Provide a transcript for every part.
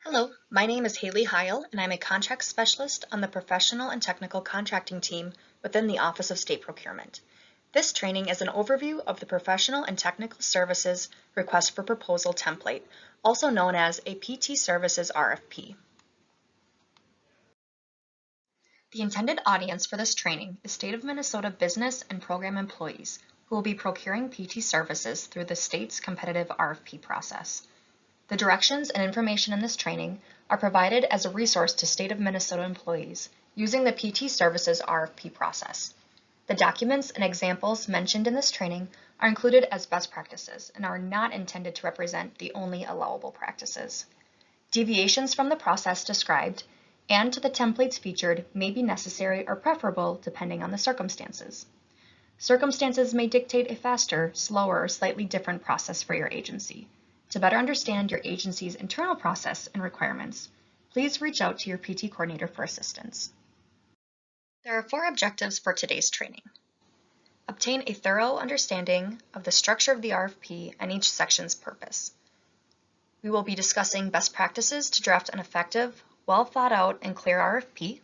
Hello, my name is Haley Heil, and I'm a contract specialist on the Professional and Technical Contracting team within the Office of State Procurement. This training is an overview of the Professional and Technical Services Request for Proposal template, also known as a PT Services RFP. The intended audience for this training is State of Minnesota business and program employees who will be procuring PT services through the state's competitive RFP process. The directions and information in this training are provided as a resource to State of Minnesota employees using the PT Services RFP process. The documents and examples mentioned in this training are included as best practices and are not intended to represent the only allowable practices. Deviations from the process described and to the templates featured may be necessary or preferable depending on the circumstances. Circumstances may dictate a faster, slower, or slightly different process for your agency. To better understand your agency's internal process and requirements, please reach out to your PT coordinator for assistance. There are 4 objectives for today's training. Obtain a thorough understanding of the structure of the RFP and each section's purpose. We will be discussing best practices to draft an effective, well thought out, and clear RFP,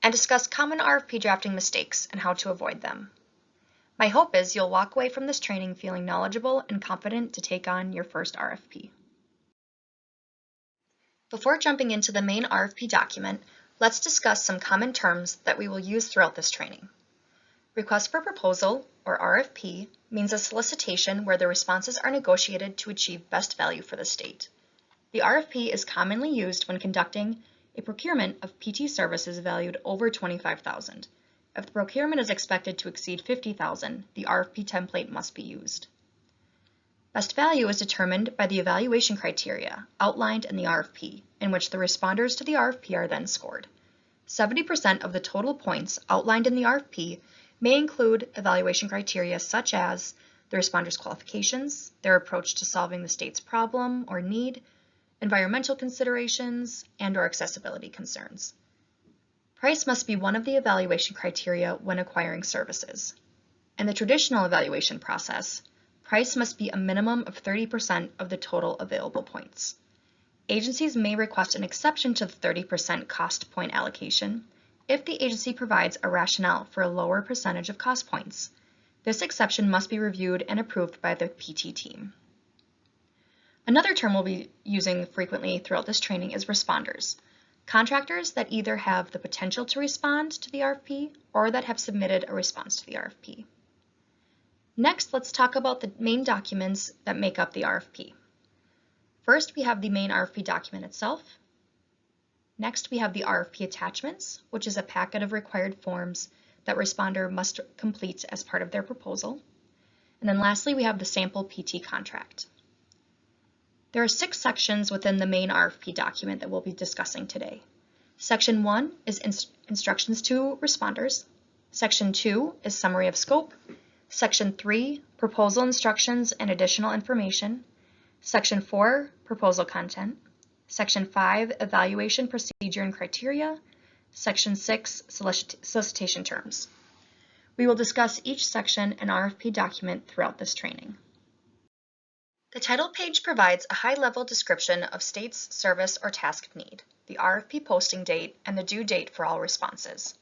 and discuss common RFP drafting mistakes and how to avoid them. My hope is you'll walk away from this training feeling knowledgeable and confident to take on your first RFP. Before jumping into the main RFP document, let's discuss some common terms that we will use throughout this training. Request for proposal, or RFP, means a solicitation where the responses are negotiated to achieve best value for the state. The RFP is commonly used when conducting a procurement of PT services valued over $25,000. If the procurement is expected to exceed $50,000, the RFP template must be used. Best value is determined by the evaluation criteria outlined in the RFP, in which the responders to the RFP are then scored. 70% of the total points outlined in the RFP may include evaluation criteria such as the responders' qualifications, their approach to solving the state's problem or need, environmental considerations, and/or accessibility concerns. Price must be one of the evaluation criteria when acquiring services. In the traditional evaluation process, price must be a minimum of 30% of the total available points. Agencies may request an exception to the 30% cost point allocation if the agency provides a rationale for a lower percentage of cost points. This exception must be reviewed and approved by the PT team. Another term we'll be using frequently throughout this training is responders. Contractors that either have the potential to respond to the RFP or that have submitted a response to the RFP. Next, let's talk about the main documents that make up the RFP. First, we have the main RFP document itself. Next, we have the RFP attachments, which is a packet of required forms that responder must complete as part of their proposal. And then lastly, we have the sample PT contract. There are 6 sections within the main RFP document that we'll be discussing today. Section 1 is instructions to responders. Section 2 is summary of scope. Section 3, proposal instructions and additional information. Section 4, proposal content. Section 5, evaluation procedure and criteria. Section 6, solicitation terms. We will discuss each section and RFP document throughout this training. The title page provides a high-level description of state's service or task need, the RFP posting date, and the due date for all responses.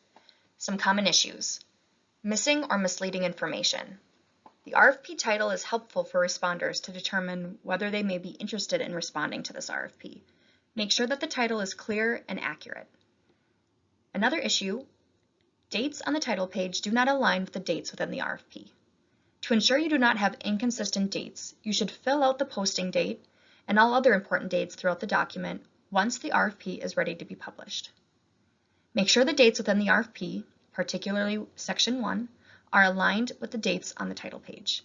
Some common issues. Missing or misleading information. The RFP title is helpful for responders to determine whether they may be interested in responding to this RFP. Make sure that the title is clear and accurate. Another issue, dates on the title page do not align with the dates within the RFP. To ensure you do not have inconsistent dates, you should fill out the posting date and all other important dates throughout the document once the RFP is ready to be published. Make sure the dates within the RFP, particularly Section 1, are aligned with the dates on the title page.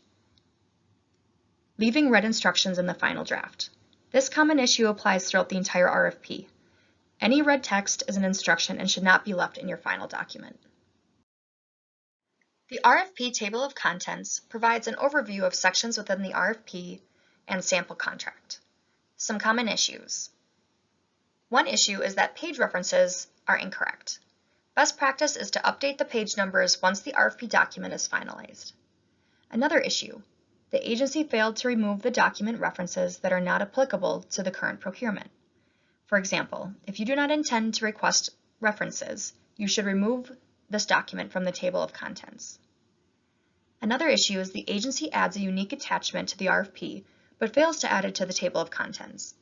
Leaving red instructions in the final draft. This common issue applies throughout the entire RFP. Any red text is an instruction and should not be left in your final document. The RFP table of contents provides an overview of sections within the RFP and sample contract. Some common issues. One issue is that page references are incorrect. Best practice is to update the page numbers once the RFP document is finalized. Another issue, the agency failed to remove the document references that are not applicable to the current procurement. For example, if you do not intend to request references, you should remove this document from the table of contents. Another issue is the agency adds a unique attachment to the RFP, but fails to add it to the table of contents.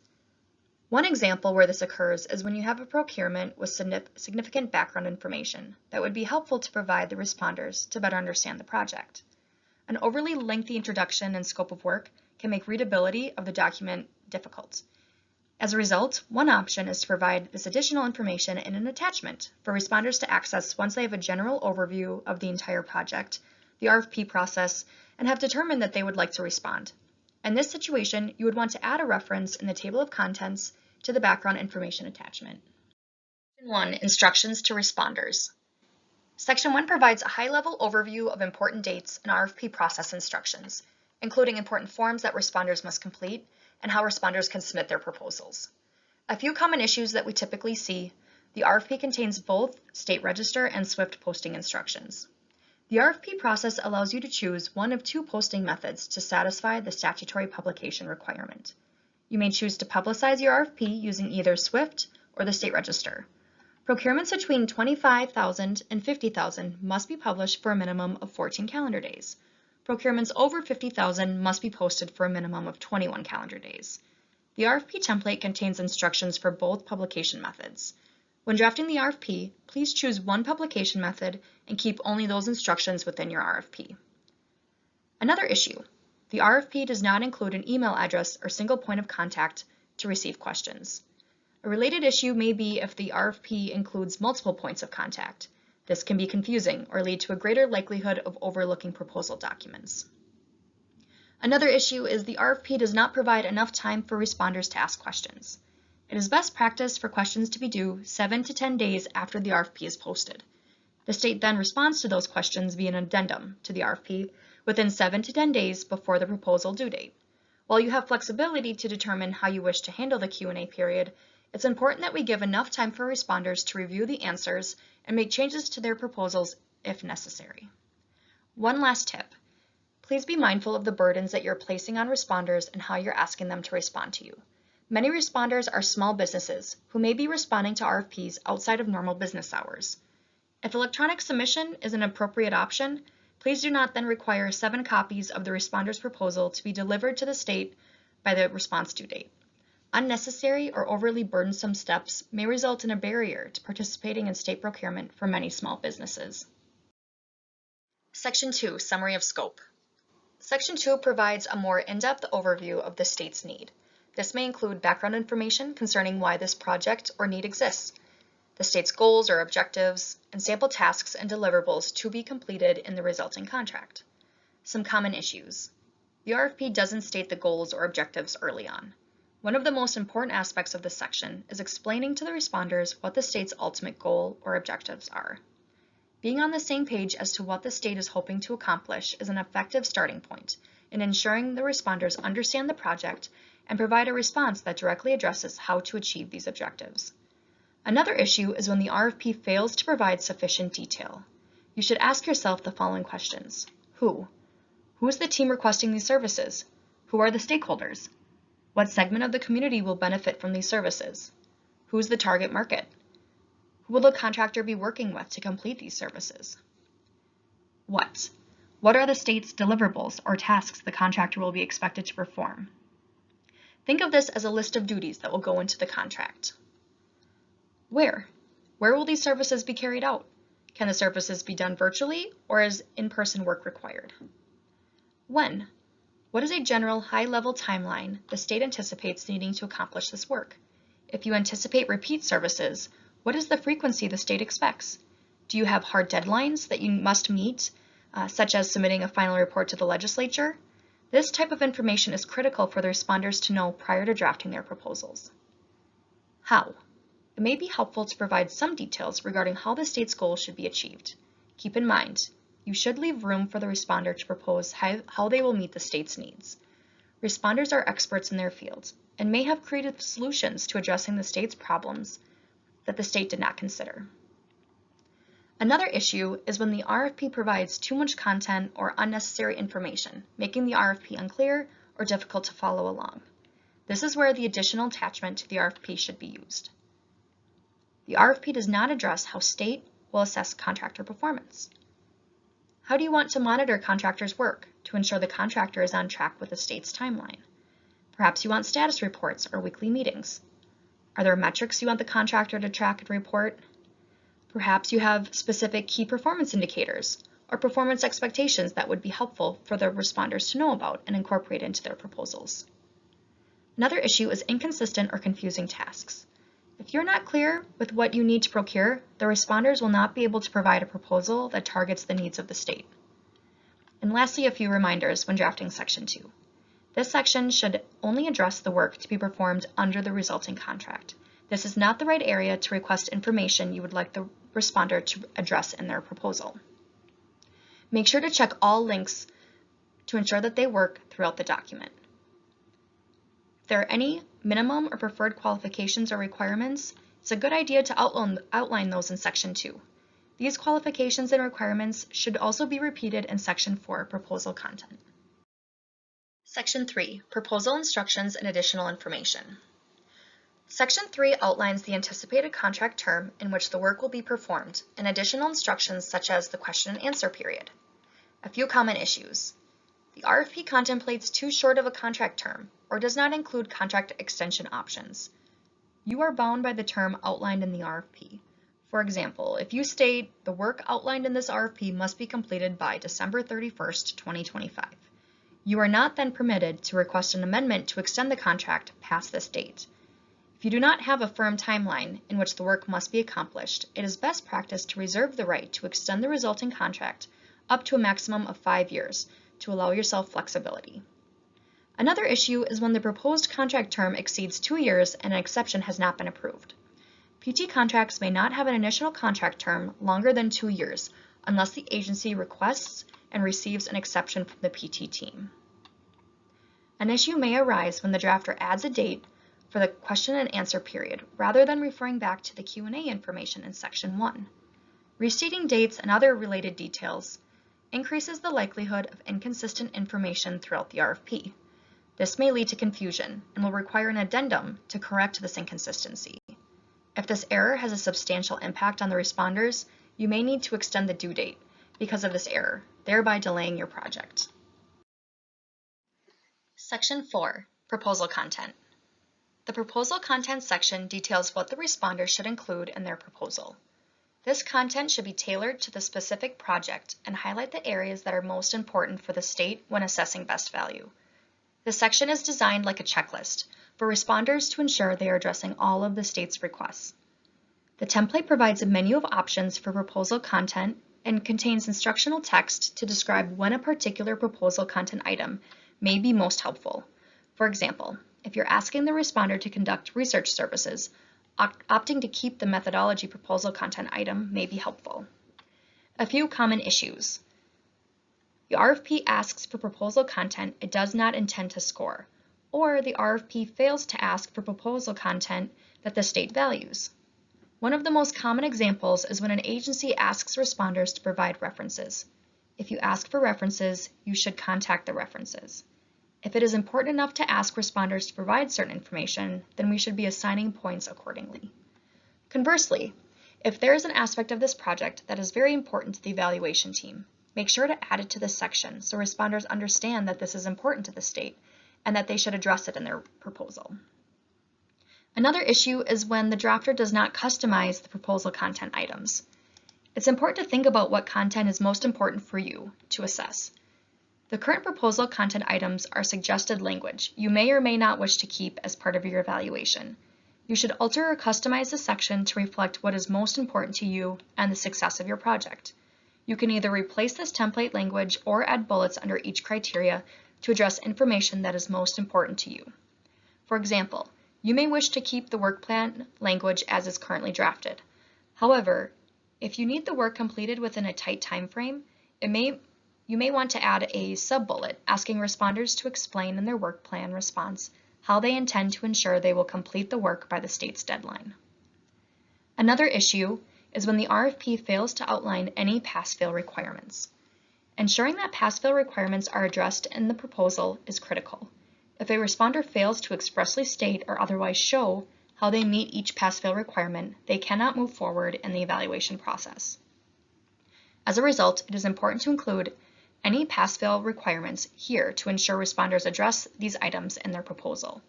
One example where this occurs is when you have a procurement with significant background information that would be helpful to provide the responders to better understand the project. An overly lengthy introduction and scope of work can make readability of the document difficult. As a result, one option is to provide this additional information in an attachment for responders to access once they have a general overview of the entire project, the RFP process, and have determined that they would like to respond. In this situation, you would want to add a reference in the table of contents to the background information attachment. Section 1. Instructions to responders. Section 1 provides a high-level overview of important dates and RFP process instructions, including important forms that responders must complete and how responders can submit their proposals. A few common issues that we typically see: the RFP contains both state register and SWIFT posting instructions. The RFP process allows you to choose one of two posting methods to satisfy the statutory publication requirement. You may choose to publicize your RFP using either SWIFT or the state register. Procurements between $25,000 and $50,000 must be published for a minimum of 14 calendar days. Procurements over $50,000 must be posted for a minimum of 21 calendar days. The RFP template contains instructions for both publication methods. When drafting the RFP, please choose one publication method and keep only those instructions within your RFP. Another issue: the RFP does not include an email address or single point of contact to receive questions. A related issue may be if the RFP includes multiple points of contact. This can be confusing or lead to a greater likelihood of overlooking proposal documents. Another issue is the RFP does not provide enough time for responders to ask questions. It is best practice for questions to be due 7 to 10 days after the RFP is posted. The state then responds to those questions via an addendum to the RFP within 7 to 10 days before the proposal due date. While you have flexibility to determine how you wish to handle the Q&A period, it's important that we give enough time for responders to review the answers and make changes to their proposals if necessary. One last tip: please be mindful of the burdens that you're placing on responders and how you're asking them to respond to you. Many responders are small businesses who may be responding to RFPs outside of normal business hours. If electronic submission is an appropriate option, please do not then require 7 copies of the responder's proposal to be delivered to the state by the response due date. Unnecessary or overly burdensome steps may result in a barrier to participating in state procurement for many small businesses. Section 2. Summary of scope. Section 2 provides a more in-depth overview of the state's need. This may include background information concerning why this project or need exists, the state's goals or objectives, and sample tasks and deliverables to be completed in the resulting contract. Some common issues. The RFP doesn't state the goals or objectives early on. One of the most important aspects of this section is explaining to the responders what the state's ultimate goal or objectives are. Being on the same page as to what the state is hoping to accomplish is an effective starting point in ensuring the responders understand the project and provide a response that directly addresses how to achieve these objectives. Another issue is when the RFP fails to provide sufficient detail. You should ask yourself the following questions. Who? Who is the team requesting these services? Who are the stakeholders? What segment of the community will benefit from these services? Who is the target market? Who will the contractor be working with to complete these services? What? What are the state's deliverables or tasks the contractor will be expected to perform? Think of this as a list of duties that will go into the contract. Where? Where will these services be carried out? Can the services be done virtually, or is in-person work required? When? What is a general high-level timeline the state anticipates needing to accomplish this work? If you anticipate repeat services, what is the frequency the state expects? Do you have hard deadlines that you must meet, such as submitting a final report to the legislature? This type of information is critical for the responders to know prior to drafting their proposals. How? It may be helpful to provide some details regarding how the state's goals should be achieved. Keep in mind, you should leave room for the responder to propose how they will meet the state's needs. Responders are experts in their field and may have creative solutions to addressing the state's problems that the state did not consider. Another issue is when the RFP provides too much content or unnecessary information, making the RFP unclear or difficult to follow along. This is where the additional attachment to the RFP should be used. The RFP does not address how state will assess contractor performance. How do you want to monitor contractors' work to ensure the contractor is on track with the state's timeline? Perhaps you want status reports or weekly meetings. Are there metrics you want the contractor to track and report? Perhaps you have specific key performance indicators or performance expectations that would be helpful for the responders to know about and incorporate into their proposals. Another issue is inconsistent or confusing tasks. If you're not clear with what you need to procure, the responders will not be able to provide a proposal that targets the needs of the state. And lastly, a few reminders when drafting Section 2. This section should only address the work to be performed under the resulting contract. This is not the right area to request information you would like the responder to address in their proposal. Make sure to check all links to ensure that they work throughout the document. If there are any minimum or preferred qualifications or requirements, it's a good idea to outline those in Section 2. These qualifications and requirements should also be repeated in Section 4, Proposal Content. Section 3, Proposal Instructions and Additional Information. Section 3 outlines the anticipated contract term in which the work will be performed and additional instructions such as the question and answer period. A few common issues. The RFP contemplates too short of a contract term or does not include contract extension options. You are bound by the term outlined in the RFP. For example, if you state the work outlined in this RFP must be completed by December 31st, 2025. You are not then permitted to request an amendment to extend the contract past this date. If you do not have a firm timeline in which the work must be accomplished, it is best practice to reserve the right to extend the resulting contract up to a maximum of 5 years to allow yourself flexibility. Another issue is when the proposed contract term exceeds 2 years and an exception has not been approved. PT contracts may not have an initial contract term longer than 2 years unless the agency requests and receives an exception from the PT team. An issue may arise when the drafter adds a date for the question and answer period rather than referring back to the Q&A information in Section 1. Restating dates and other related details increases the likelihood of inconsistent information throughout the RFP. This may lead to confusion and will require an addendum to correct this inconsistency. If this error has a substantial impact on the responders, you may need to extend the due date because of this error, thereby delaying your project. Section 4, Proposal Content. The Proposal Content section details what the responder should include in their proposal. This content should be tailored to the specific project and highlight the areas that are most important for the state when assessing best value. This section is designed like a checklist for responders to ensure they are addressing all of the state's requests. The template provides a menu of options for proposal content and contains instructional text to describe when a particular proposal content item may be most helpful. For example, if you're asking the responder to conduct research services, opting to keep the methodology proposal content item may be helpful. A few common issues. The RFP asks for proposal content it does not intend to score, or the RFP fails to ask for proposal content that the state values. One of the most common examples is when an agency asks responders to provide references. If you ask for references, you should contact the references. If it is important enough to ask responders to provide certain information, then we should be assigning points accordingly. Conversely, if there is an aspect of this project that is very important to the evaluation team, make sure to add it to this section so responders understand that this is important to the state and that they should address it in their proposal. Another issue is when the drafter does not customize the proposal content items. It's important to think about what content is most important for you to assess. The current proposal content items are suggested language you may or may not wish to keep as part of your evaluation. You should alter or customize the section to reflect what is most important to you and the success of your project. You can either replace this template language or add bullets under each criteria to address information that is most important to you. For example, you may wish to keep the work plan language as is currently drafted. However, if you need the work completed within a tight time frame, you may want to add a sub-bullet asking responders to explain in their work plan response how they intend to ensure they will complete the work by the state's deadline. Another issue is when the RFP fails to outline any pass-fail requirements. Ensuring that pass-fail requirements are addressed in the proposal is critical. If a responder fails to expressly state or otherwise show how they meet each pass-fail requirement, they cannot move forward in the evaluation process. As a result, it is important to include any pass-fail requirements here to ensure responders address these items in their proposal.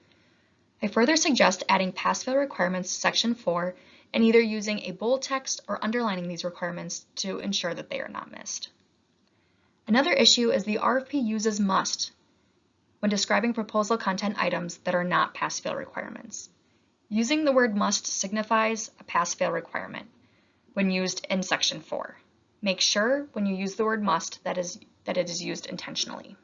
I further suggest adding pass-fail requirements to Section 4 and either using a bold text or underlining these requirements to ensure that they are not missed. Another issue is the RFP uses must when describing proposal content items that are not pass-fail requirements. Using the word must signifies a pass-fail requirement when used in Section 4. Make sure when you use the word must that it is used intentionally.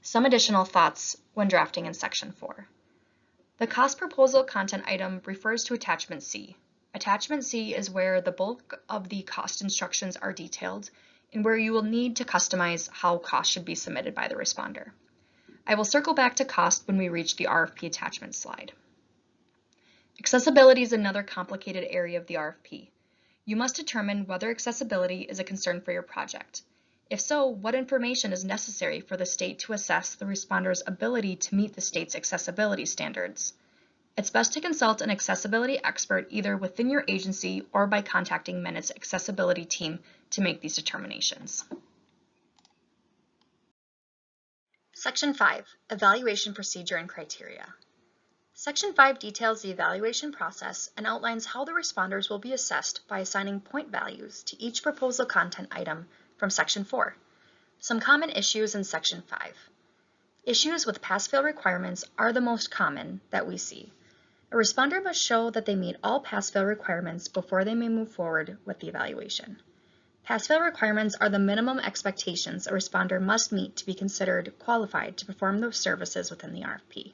Some additional thoughts when drafting in Section 4. The cost proposal content item refers to Attachment C. Attachment C is where the bulk of the cost instructions are detailed and where you will need to customize how cost should be submitted by the responder. I will circle back to cost when we reach the RFP attachment slide. Accessibility is another complicated area of the RFP. You must determine whether accessibility is a concern for your project. If so, what information is necessary for the state to assess the responder's ability to meet the state's accessibility standards? It's best to consult an accessibility expert either within your agency or by contacting Minut's accessibility team to make these determinations. Section 5, Evaluation Procedure and Criteria. Section 5 details the evaluation process and outlines how the responders will be assessed by assigning point values to each proposal content item from Section 4. Some common issues in Section 5. Issues with pass-fail requirements are the most common that we see. A responder must show that they meet all pass-fail requirements before they may move forward with the evaluation. Pass-fail requirements are the minimum expectations a responder must meet to be considered qualified to perform those services within the RFP.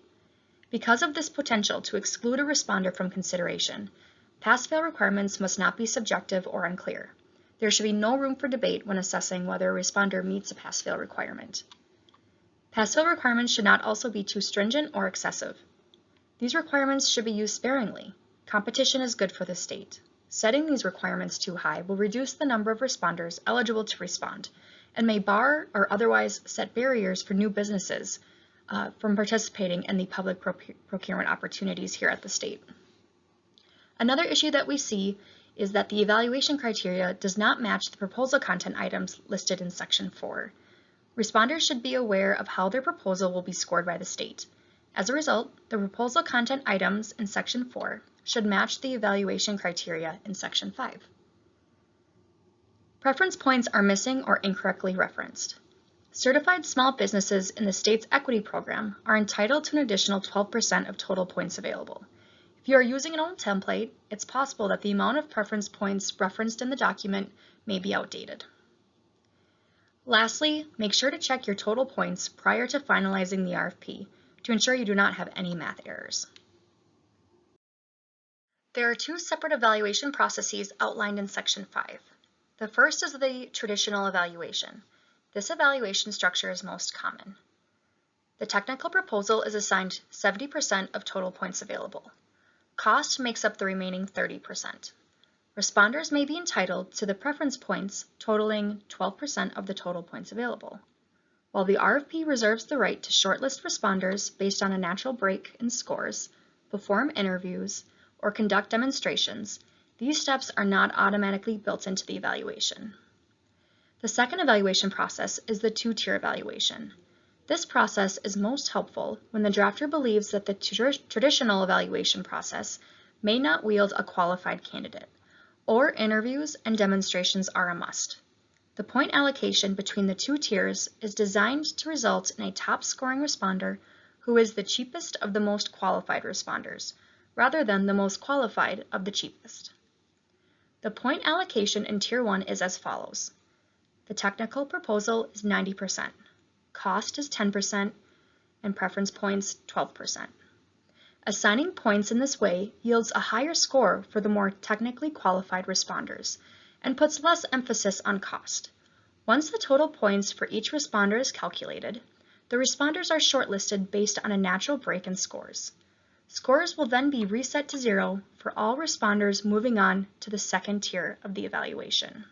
Because of this potential to exclude a responder from consideration, pass-fail requirements must not be subjective or unclear. There should be no room for debate when assessing whether a responder meets a pass-fail requirement. Pass-fail requirements should not also be too stringent or excessive. These requirements should be used sparingly. Competition is good for the state. Setting these requirements too high will reduce the number of responders eligible to respond and may bar or otherwise set barriers for new businesses from participating in the public procurement opportunities here at the state. Another issue that we see is that the evaluation criteria does not match the proposal content items listed in Section 4. Responders should be aware of how their proposal will be scored by the state. As a result, the proposal content items in Section 4 should match the evaluation criteria in Section 5. Preference points are missing or incorrectly referenced. Certified small businesses in the state's equity program are entitled to an additional 12% of total points available. If you are using an old template, it's possible that the amount of preference points referenced in the document may be outdated. Lastly, make sure to check your total points prior to finalizing the RFP to ensure you do not have any math errors. There are two separate evaluation processes outlined in Section 5. The first is the traditional evaluation. This evaluation structure is most common. The technical proposal is assigned 70% of total points available. Cost makes up the remaining 30%. Responders may be entitled to the preference points totaling 12% of the total points available. While the RFP reserves the right to shortlist responders based on a natural break in scores, perform interviews, or conduct demonstrations, these steps are not automatically built into the evaluation. The second evaluation process is the two-tier evaluation. This process is most helpful when the drafter believes that the traditional evaluation process may not wield a qualified candidate, or interviews and demonstrations are a must. The point allocation between the two tiers is designed to result in a top-scoring responder who is the cheapest of the most qualified responders, rather than the most qualified of the cheapest. The point allocation in Tier 1 is as follows. The technical proposal is 90%, cost is 10%, and preference points 12%. Assigning points in this way yields a higher score for the more technically qualified responders and puts less emphasis on cost. Once the total points for each responder is calculated, the responders are shortlisted based on a natural break in scores. Scores will then be reset to 0 for all responders moving on to the second tier of the evaluation.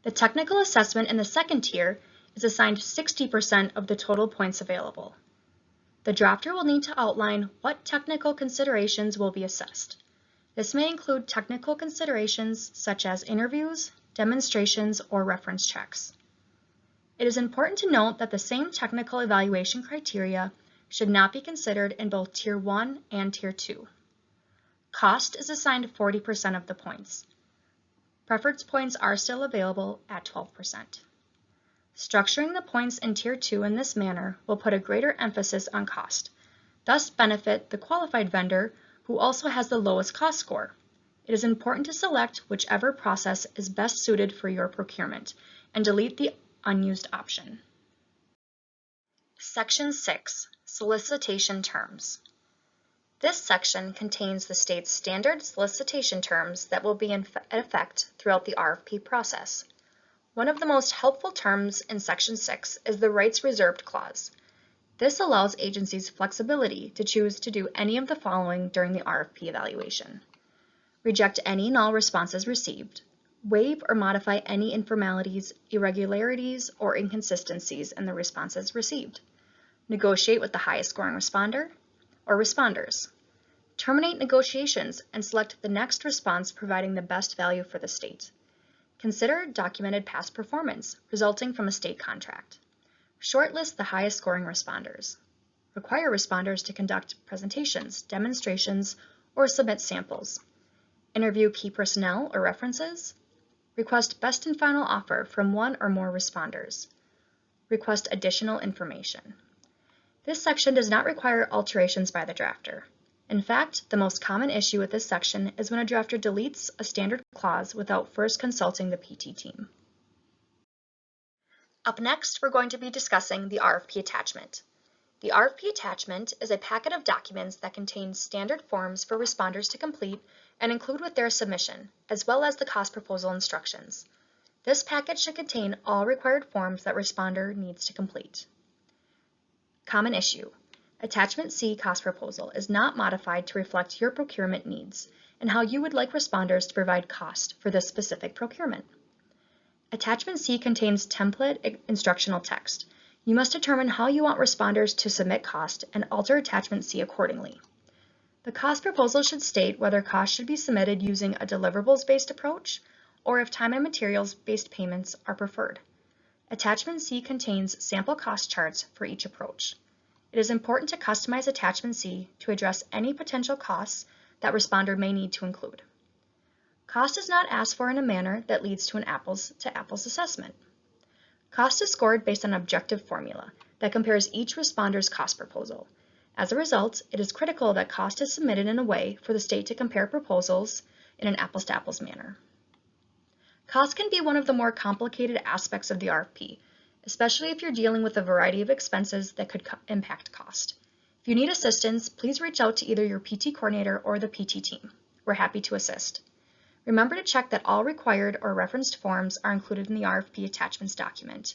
The technical assessment in the second tier is assigned 60% of the total points available. The drafter will need to outline what technical considerations will be assessed. This may include technical considerations such as interviews, demonstrations, or reference checks. It is important to note that the same technical evaluation criteria should not be considered in both Tier 1 and Tier 2. Cost is assigned 40% of the points. Preference points are still available at 12%. Structuring the points in Tier 2 in this manner will put a greater emphasis on cost, thus benefit the qualified vendor who also has the lowest cost score. It is important to select whichever process is best suited for your procurement and delete the unused option. Section 6, Solicitation Terms. This section contains the state's standard solicitation terms that will be in effect throughout the RFP process. One of the most helpful terms in Section 6 is the Rights Reserved Clause. This allows agencies flexibility to choose to do any of the following during the RFP evaluation: reject any and all responses received, waive or modify any informalities, irregularities, or inconsistencies in the responses received, negotiate with the highest scoring responder or responders, terminate negotiations and select the next response providing the best value for the state. Consider documented past performance resulting from a state contract. Shortlist the highest scoring responders. Require responders to conduct presentations, demonstrations, or submit samples. Interview key personnel or references. Request best and final offer from one or more responders. Request additional information. This section does not require alterations by the drafter. In fact, the most common issue with this section is when a drafter deletes a standard clause without first consulting the PT team. Up next, we're going to be discussing the RFP attachment. The RFP attachment is a packet of documents that contains standard forms for responders to complete and include with their submission, as well as the cost proposal instructions. This packet should contain all required forms that responder needs to complete. Common issue. Attachment C cost proposal is not modified to reflect your procurement needs and how you would like responders to provide cost for this specific procurement. Attachment C contains template instructional text. You must determine how you want responders to submit cost and alter Attachment C accordingly. The cost proposal should state whether cost should be submitted using a deliverables-based approach or if time and materials-based payments are preferred. Attachment C contains sample cost charts for each approach. It is important to customize Attachment C to address any potential costs that responder may need to include. Cost is not asked for in a manner that leads to an apples-to-apples assessment. Cost is scored based on an objective formula that compares each responder's cost proposal. As a result, it is critical that cost is submitted in a way for the state to compare proposals in an apples-to-apples manner. Cost can be one of the more complicated aspects of the RFP, especially if you're dealing with a variety of expenses that could impact cost. If you need assistance, please reach out to either your PT coordinator or the PT team. We're happy to assist. Remember to check that all required or referenced forms are included in the RFP attachments document,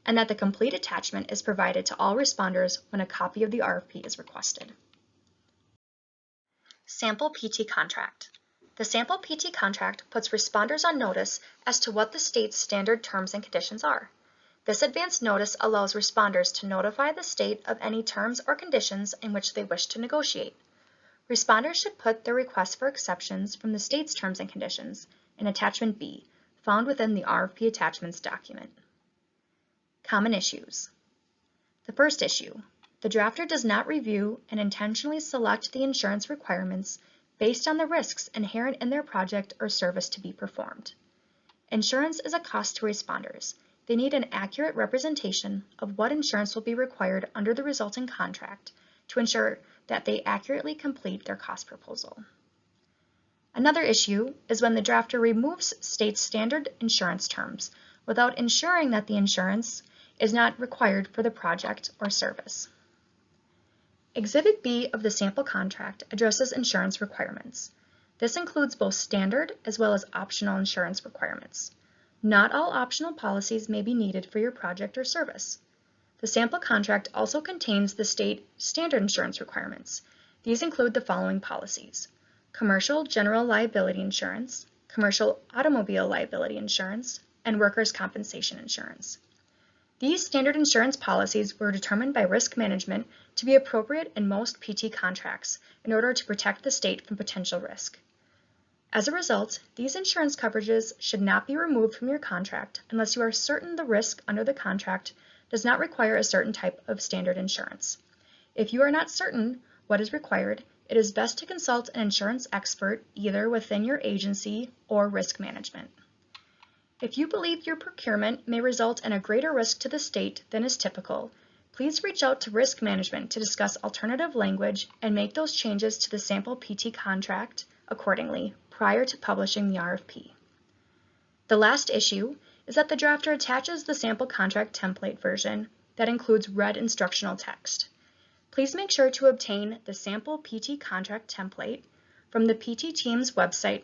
and that the complete attachment is provided to all responders when a copy of the RFP is requested. Sample PT contract. The sample PT contract puts responders on notice as to what the state's standard terms and conditions are. This advance notice allows responders to notify the state of any terms or conditions in which they wish to negotiate. Responders should put their requests for exceptions from the state's terms and conditions in Attachment B, found within the RFP attachments document. Common issues. The first issue. The drafter does not review and intentionally select the insurance requirements based on the risks inherent in their project or service to be performed. Insurance is a cost to responders. They need an accurate representation of what insurance will be required under the resulting contract to ensure that they accurately complete their cost proposal. Another issue is when the drafter removes state standard insurance terms without ensuring that the insurance is not required for the project or service. Exhibit B of the sample contract addresses insurance requirements. This includes both standard as well as optional insurance requirements. Not all optional policies may be needed for your project or service. The sample contract also contains the state standard insurance requirements. These include the following policies: commercial general liability insurance, commercial automobile liability insurance, and workers' compensation insurance. These standard insurance policies were determined by risk management to be appropriate in most PT contracts in order to protect the state from potential risk. As a result, these insurance coverages should not be removed from your contract unless you are certain the risk under the contract does not require a certain type of standard insurance. If you are not certain what is required, it is best to consult an insurance expert either within your agency or risk management. If you believe your procurement may result in a greater risk to the state than is typical, please reach out to risk management to discuss alternative language and make those changes to the sample PT contract accordingly prior to publishing the RFP. The last issue is that the drafter attaches the sample contract template version that includes red instructional text. Please make sure to obtain the sample PT contract template from the PT team's website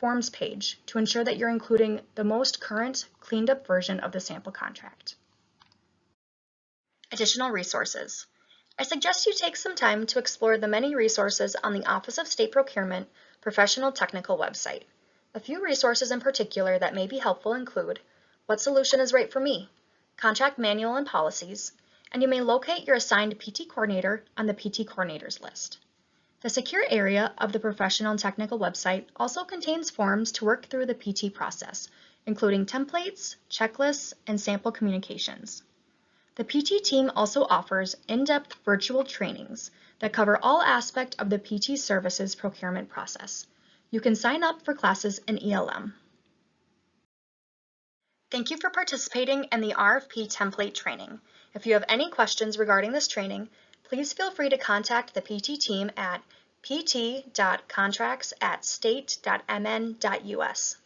Forms page to ensure that you're including the most current, cleaned up version of the sample contract. Additional resources. I suggest you take some time to explore the many resources on the Office of State Procurement professional technical website. A few resources in particular that may be helpful include What Solution is Right for Me, Contract Manual and Policies, and you may locate your assigned PT coordinator on the PT coordinators list. The secure area of the professional and technical website also contains forms to work through the PT process, including templates, checklists, and sample communications. The PT team also offers in-depth virtual trainings that cover all aspects of the PT services procurement process. You can sign up for classes in ELM. Thank you for participating in the RFP template training. If you have any questions regarding this training, please feel free to contact the PT team at pt.contracts@state.mn.us.